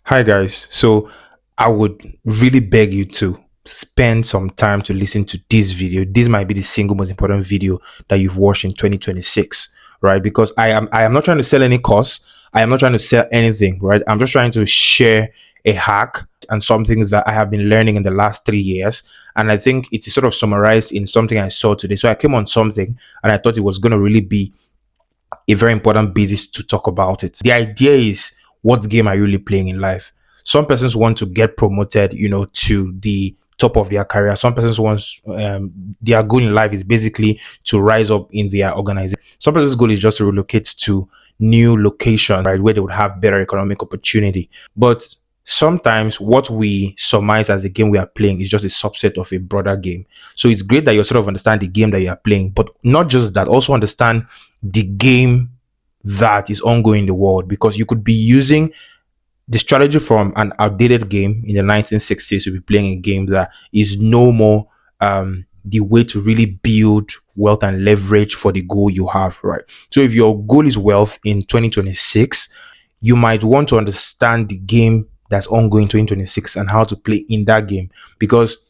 Hi guys. So I would really beg you to spend some time to listen to this video. This might be the single most important video that you've watched in 2026, right? Because I am not trying to sell any course. I am not trying to sell anything, right? I'm just trying to share a hack and something that I have been learning in the last 3 years. And I think it is sort of summarized in something I saw today. So I came on something and I thought it was going to really be a very important basis to talk about it. The idea is, what game are you really playing in life? Some persons want to get promoted, to the top of their career. Some persons want their goal in life is basically to rise up in their organization. Some persons' goal is just to relocate to new location, right, where they would have better economic opportunity. But sometimes what we surmise as the game we are playing is just a subset of a broader game. So it's great that you sort of understand the game that you are playing, but not just that, also understand the game that is ongoing in the world, because you could be using the strategy from an outdated game in the 1960s to be playing a game that is no more the way to really build wealth and leverage for the goal you have, right? So if your goal is wealth in 2026, you might want to understand the game that's ongoing in 2026 and how to play in that game, because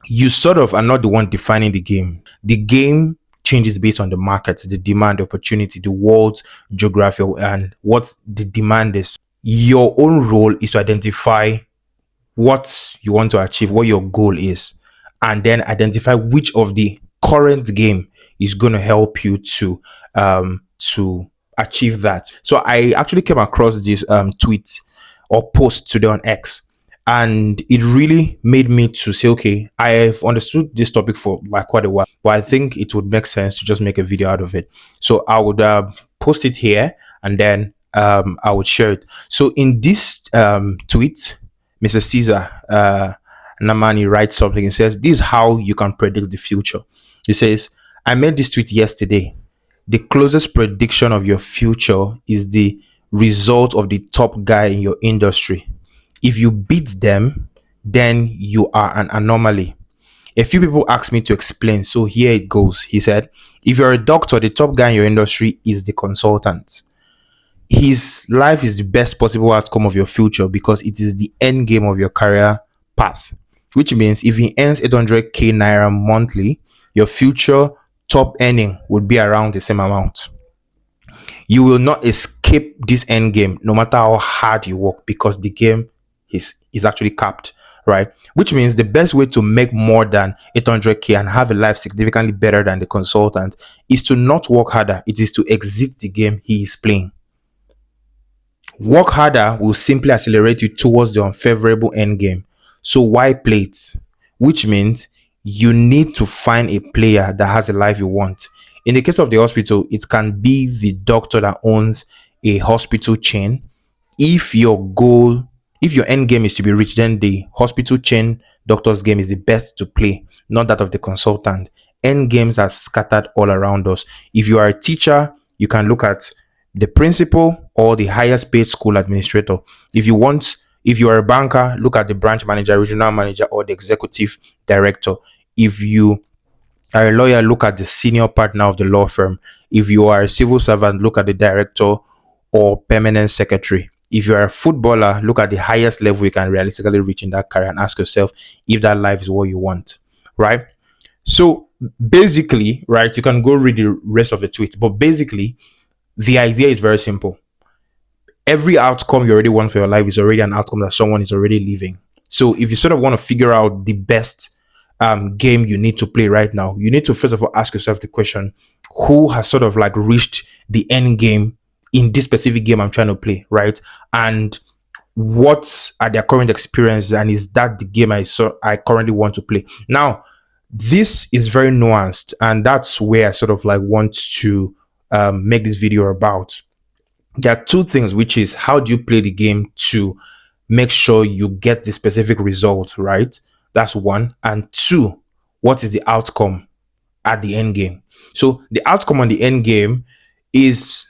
you sort of are not the one defining the game. The game changes based on the market, the demand, the opportunity, the world's geography, and what the demand is. Your own role is to identify what you want to achieve, what your goal is, and then identify which of the current game is going to help you to achieve that. So I actually came across this tweet or post today on X, and it really made me to say, okay, I've understood this topic for like quite a while, but I think it would make sense to just make a video out of it. So I would post it here, and then I would share it. So in this tweet, Mr. Caesar Namani writes something. He says, "This is how you can predict the future." He says, "I made this tweet yesterday. The closest prediction of your future is the result of the top guy in your industry. If you beat them, then you are an anomaly." A few people asked me to explain, so here it goes. He said, if you're a doctor, the top guy in your industry is the consultant. His life is the best possible outcome of your future because it is the end game of your career path, which means if he earns 800k naira monthly, your future top earning would be around the same amount. You will not escape this end game no matter how hard you work, because the game is actually capped, right? Which means the best way to make more than 800k and have a life significantly better than the consultant is to not work harder. It is to exit the game he is playing. Work harder will simply accelerate you towards the unfavorable end game. So why play it? Which means you need to find a player that has a life you want. In the case of the hospital, it can be the doctor that owns a hospital chain. If your end game is to be rich, then the hospital chain doctor's game is the best to play, not that of the consultant. End games are scattered all around us. If you are a teacher, you can look at the principal or the highest paid school administrator. If you are a banker, look at the branch manager, regional manager, or the executive director. If you are a lawyer, look at the senior partner of the law firm. If you are a civil servant, look at the director or permanent secretary. If you are a footballer, look at the highest level you can realistically reach in that career and ask yourself if that life is what you want, right? So basically, right, you can go read the rest of the tweet, but basically, the idea is very simple. Every outcome you already want for your life is already an outcome that someone is already living. So if you sort of want to figure out the best game you need to play right now, you need to first of all ask yourself the question, who has sort of like reached the end game in this specific game I'm trying to play, right? And what are their current experiences, and is that the game I currently want to play? Now, this is very nuanced, and that's where I sort of like want to make this video about. There are two things, which is how do you play the game to make sure you get the specific result, right? That's one. And two, what is the outcome at the end game? So the outcome on the end game is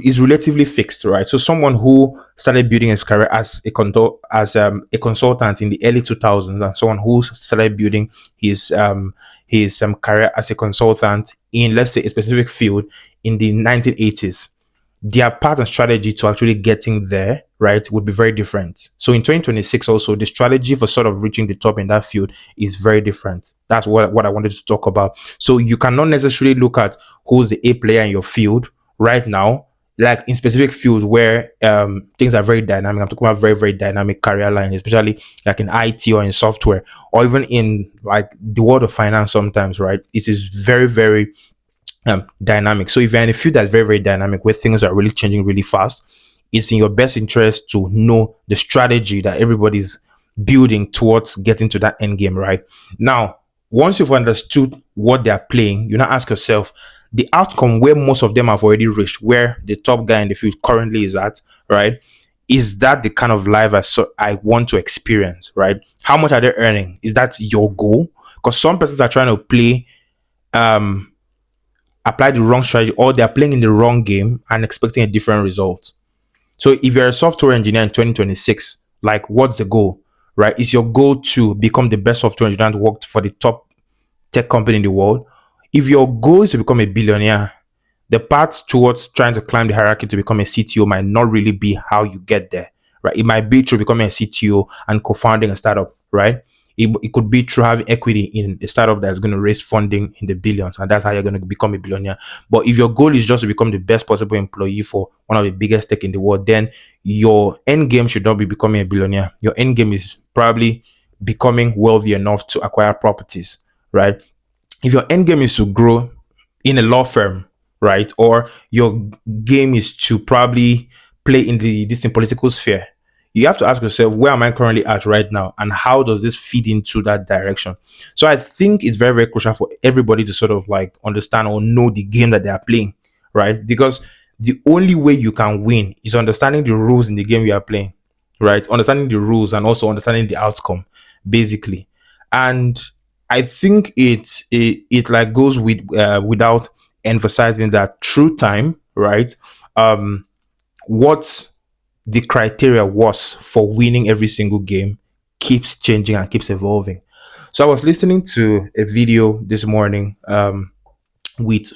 relatively fixed, right? So someone who started building his career as a consultant in the early 2000s, and someone who started building his career as a consultant in, let's say, a specific field in the 1980s, their path and strategy to actually getting there, right, would be very different. So in 2026, also the strategy for sort of reaching the top in that field is very different. That's what I wanted to talk about. So you cannot necessarily look at who's the A player in your field right now, like in specific fields where things are very dynamic. I'm talking about very, very dynamic career lines, especially like in IT or in software, or even in like the world of finance sometimes, right? It is very, very dynamic. So if you're in a field that's very, very dynamic, where things are really changing really fast, it's in your best interest to know the strategy that everybody's building towards getting to that end game, right? Now, once you've understood what they're playing, you now ask yourself the outcome where most of them have already reached, where the top guy in the field currently is at, right? Is that the kind of life I want to experience, right? How much are they earning? Is that your goal? Because some persons are trying to um, apply the wrong strategy, or they're playing in the wrong game and expecting a different result. So if you're a software engineer in 2026, like what's the goal, right? Is your goal to become the best software engineer to work for the top tech company in the world? If your goal is to become a billionaire, the path towards trying to climb the hierarchy to become a CTO might not really be how you get there, right? It might be through becoming a CTO and co-founding a startup, right? It could be through having equity in a startup that's going to raise funding in the billions, and that's how you're going to become a billionaire. But if your goal is just to become the best possible employee for one of the biggest tech in the world, then your end game should not be becoming a billionaire. Your end game is probably becoming wealthy enough to acquire properties, right? If your end game is to grow in a law firm, right, or your game is to probably play in the distant political sphere, you have to ask yourself, where am I currently at right now, and how does this feed into that direction? So I think it's very, very crucial for everybody to sort of like understand or know the game that they are playing, right? Because the only way you can win is understanding the rules in the game you are playing, right? Understanding the rules and also understanding the outcome, basically. And I think it like goes without emphasizing that through time, right? What the criteria was for winning every single game keeps changing and keeps evolving. So I was listening to a video this morning with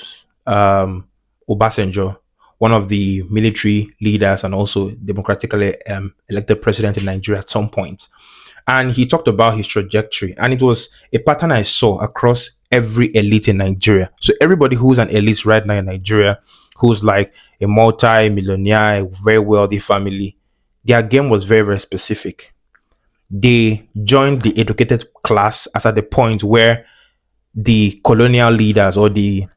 Obasanjo, one of the military leaders and also democratically elected president in Nigeria at some point. And he talked about his trajectory, and it was a pattern I saw across every elite in Nigeria. So everybody who's an elite right now in Nigeria, who's like a multi-millionaire, a very wealthy family, their game was very, very specific. They joined the educated class as at the point where the colonial leaders or the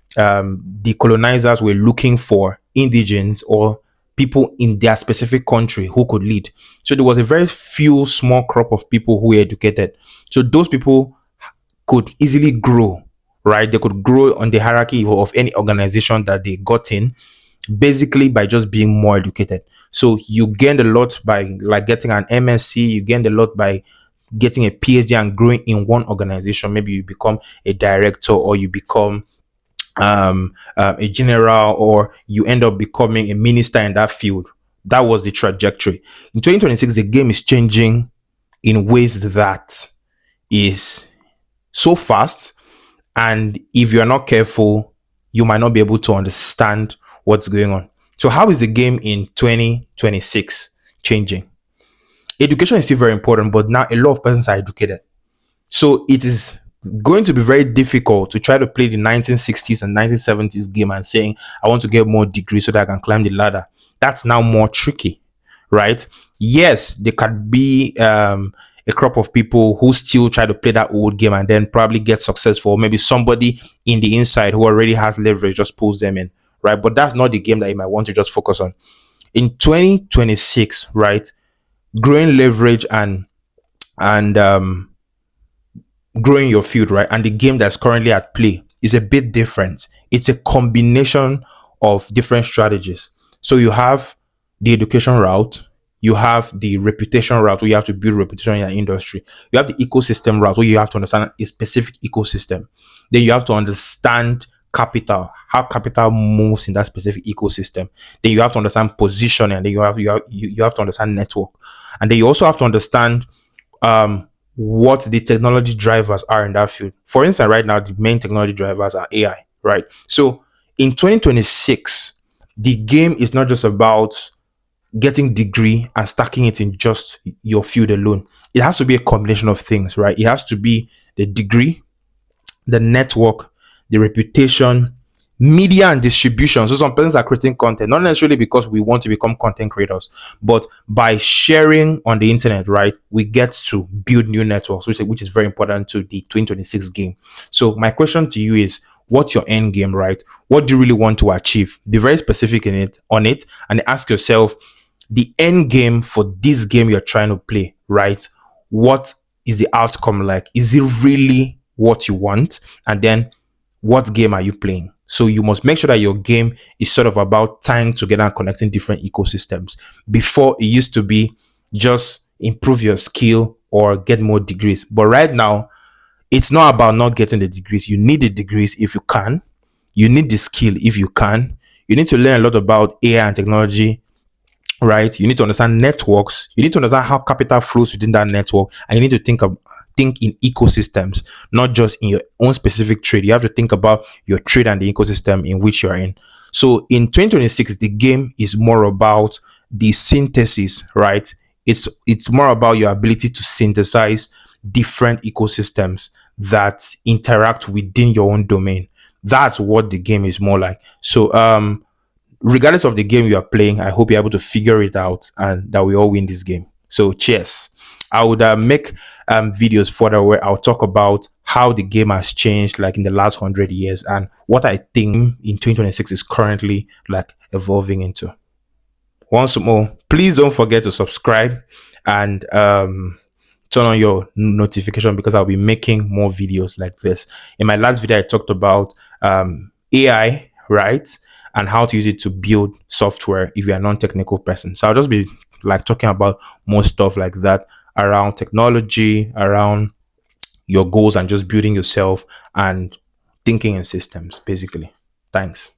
colonizers were looking for indigents or people in their specific country who could lead. So there was a very few small crop of people who were educated. So those people could easily grow, right? They could grow on the hierarchy of any organization that they got in, basically by just being more educated. So you gained a lot by like getting an MSc, you gained a lot by getting a PhD and growing in one organization. Maybe you become a director, or you become a general, or you end up becoming a minister in that field. That was the trajectory. In 2026, the game is changing in ways that is so fast, and if you're not careful, you might not be able to understand what's going on. So how is the game in 2026 changing? Education is still very important, but now a lot of persons are educated. So it is going to be very difficult to try to play the 1960s and 1970s game and saying, I want to get more degrees so that I can climb the ladder. That's now more tricky, right? Yes, there could be a crop of people who still try to play that old game and then probably get successful. Maybe somebody in the inside who already has leverage just pulls them in, right? But that's not the game that you might want to just focus on. In 2026, right? Growing leverage and growing your field, right? And the game that's currently at play is a bit different. It's a combination of different strategies. So you have the education route, you have the reputation route where you have to build reputation in your industry. You have the ecosystem route where you have to understand a specific ecosystem. Then you have to understand capital, how capital moves in that specific ecosystem. Then you have to understand positioning, and then you have to understand network. And then you also have to understand what the technology drivers are in that field. For instance, right now, the main technology drivers are AI, right? So in 2026, the game is not just about getting degree and stacking it in just your field alone. It has to be a combination of things, right? It has to be the degree, the network, the reputation, media and distribution. So some persons are creating content, not necessarily because we want to become content creators, but by sharing on the internet, right? We get to build new networks, which is very important to the 2026 game. So my question to you is, what's your end game, right? What do you really want to achieve? Be very specific in it on it, and ask yourself the end game for this game you're trying to play, right? What is the outcome like? Is it really what you want? And then what game are you playing? So you must make sure that your game is sort of about tying together and connecting different ecosystems. Before, it used to be just improve your skill or get more degrees. But right now, it's not about not getting the degrees. You need the degrees if you can. You need the skill if you can. You need to learn a lot about AI and technology, right? You need to understand networks. You need to understand how capital flows within that network, and you need to think in ecosystems, not just in your own specific trade. You have to think about your trade and the ecosystem in which you're in. So in 2026, the game is more about the synthesis, right? It's more about your ability to synthesize different ecosystems that interact within your own domain. That's what the game is more like. So regardless of the game you are playing, I hope you're able to figure it out and that we all win this game. So, cheers. I would make videos further where I'll talk about how the game has changed, like in the last 100 years, and what I think in 2026 is currently like evolving into. Once more, please don't forget to subscribe and turn on your notification because I'll be making more videos like this. In my last video, I talked about AI, right? And how to use it to build software if you're a non-technical person. So I'll just be like talking about more stuff like that around technology, around your goals and just building yourself and thinking in systems, basically. Thanks.